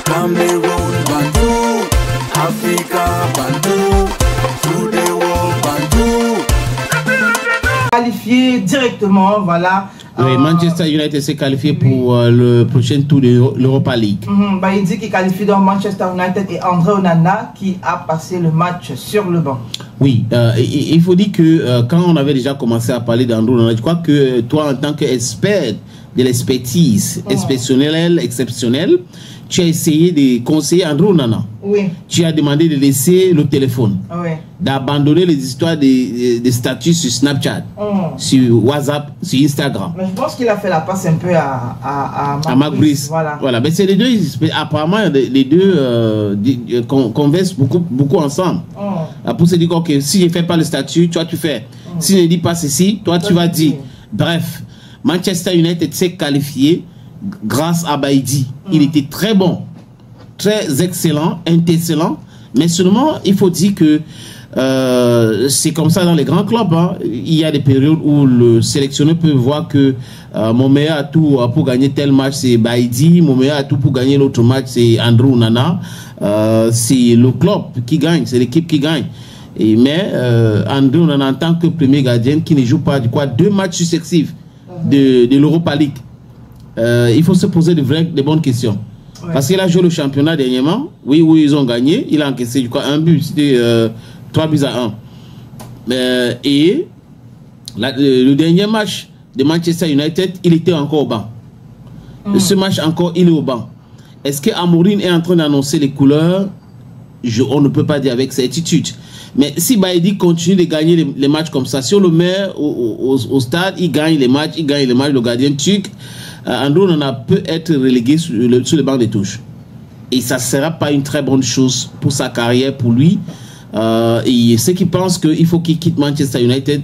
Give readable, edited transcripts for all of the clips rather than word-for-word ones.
Cameroun, Bandou, Africa, Bandou, through the world, Bandou. Qualifié directement, voilà. Oui, Manchester United s'est qualifié pour le prochain tour de l'Europa League. Il dit qu'il qualifie dans Manchester United et André Onana qui a passé le match sur le banc. Oui, il faut dire que quand on avait déjà commencé à parler d'André Onana, je crois que toi, en tant qu'expert de l'expertise exceptionnelle, tu as essayé de conseiller André Onana. Oui. Tu as demandé de laisser le téléphone, oui, d'abandonner les histoires des statuts sur Snapchat, sur WhatsApp, sur Instagram. Mais je pense qu'il a fait la passe un peu à Marc Brice. Voilà. Mais c'est les deux, apparemment, les deux conversent beaucoup ensemble. Pour se dire que si je ne fais pas le statut, toi tu fais. Si je ne dis pas ceci, toi tu vas dire. Bref, Manchester United s'est qualifié grâce à Baïdi. Il était très bon, très excellent, excellent. Mais seulement, il faut dire que c'est comme ça dans les grands clubs. Il y a des périodes où le sélectionneur peut voir que mon meilleur atout pour gagner tel match, c'est Baïdi. Mon meilleur atout pour gagner l'autre match, c'est André Onana. C'est le club qui gagne, c'est l'équipe qui gagne. Mais André Onana, en tant que premier gardien qui ne joue pas 2 matchs successifs de l'Europa League, il faut se poser de bonnes questions. Ouais. Parce qu'il a joué le championnat dernièrement. Oui, ils ont gagné. Il a encaissé, je crois, un but. C'était 3-1. Et le dernier match de Manchester United, il était encore au banc. Ce match encore, il est au banc. Est-ce que Amorim est en train d'annoncer les couleurs? On ne peut pas dire avec certitude. Mais si Baïdi continue de gagner les matchs comme ça, si on le met au stade, il gagne les matchs, le gardien turc, André Onana peut être relégué sur le banc des touches. Et ça ne sera pas une très bonne chose pour sa carrière, pour lui. Et ceux qui pensent qu'il faut qu'il quitte Manchester United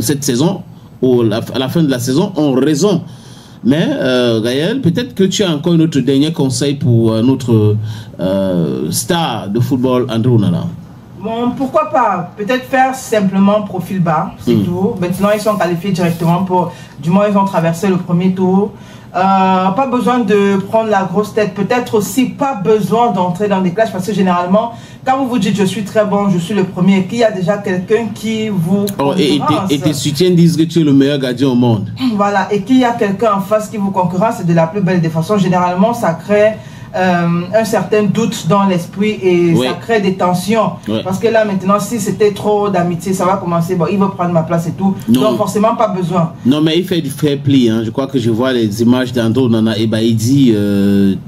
cette saison, à la fin de la saison, ont raison. Mais Gaël, peut-être que tu as encore un autre dernier conseil pour notre star de football, André Onana. Bon, pourquoi pas? Peut-être faire simplement profil bas, c'est tout. Maintenant, ils sont qualifiés directement pour... Du moins, ils ont traversé le premier tour. Pas besoin de prendre la grosse tête. Peut-être aussi pas besoin d'entrer dans des clashs parce que généralement, quand vous vous dites je suis très bon, je suis le premier, qu'il y a déjà quelqu'un qui vous concurrence. Et tes soutiens disent que tu es le meilleur gardien au monde. Voilà, et qu'il y a quelqu'un en face qui vous concurrence de la plus belle des façons. Généralement, ça crée... un certain doute dans l'esprit et ça crée des tensions parce que là maintenant si c'était trop d'amitié ça va commencer, bon il veut prendre ma place et tout, donc forcément pas besoin. Non mais il fait du fair play, je crois que je vois les images d'André Onana et Baïdi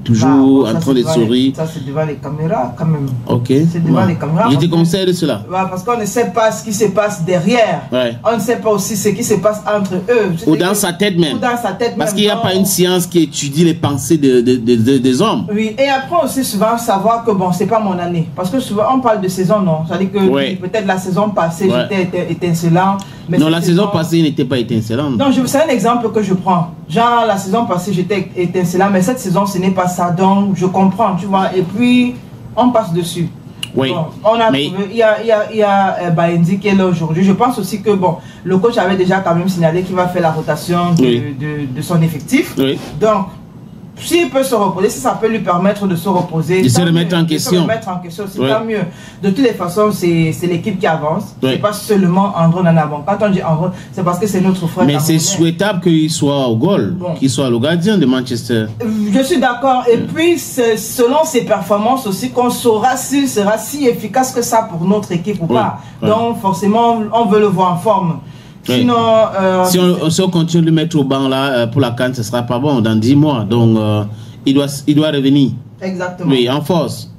toujours en train de sourire. Ça c'est devant les caméras quand même. Ok. C'est devant les caméras. Je te conseille de cela. Parce qu'on ne sait pas ce qui se passe derrière. On ne sait pas aussi ce qui se passe entre eux. Ou dans sa tête même. Parce qu'il n'y a pas une science qui étudie les pensées des hommes. Oui, et après aussi souvent savoir que bon, c'est pas mon année. Parce que souvent on parle de saison, non. C'est-à-dire que peut-être la saison passée j'étais étincelant. Mais non, la saison passée il n'était pas étincelant. Non, c'est un exemple que je prends. Genre la saison passée j'étais étincelant, mais cette saison ce n'est pas ça. Donc je comprends, tu vois. Et puis on passe dessus. Oui. Bon, on a trouvé, il y a Baïdi qui est là aujourd'hui. Je pense aussi que bon, le coach avait déjà quand même signalé qu'il va faire la rotation de son effectif. Donc s'il peut se reposer, si ça peut lui permettre de se reposer, de se remettre en question, c'est pas mieux. De toutes les façons, c'est l'équipe qui avance. C'est pas seulement André Onana. Bon, quand on dit André, c'est parce que c'est notre frère. Mais c'est souhaitable qu'il soit au goal, qu'il soit le gardien de Manchester. Je suis d'accord. Et puis, selon ses performances aussi, qu'on saura s'il sera si efficace que ça pour notre équipe ou pas. Donc, forcément, on veut le voir en forme. Sinon, si on continue de le mettre au banc là pour la CAN, ce sera pas bon dans 10 mois. Donc il doit revenir. Exactement. Oui, en force.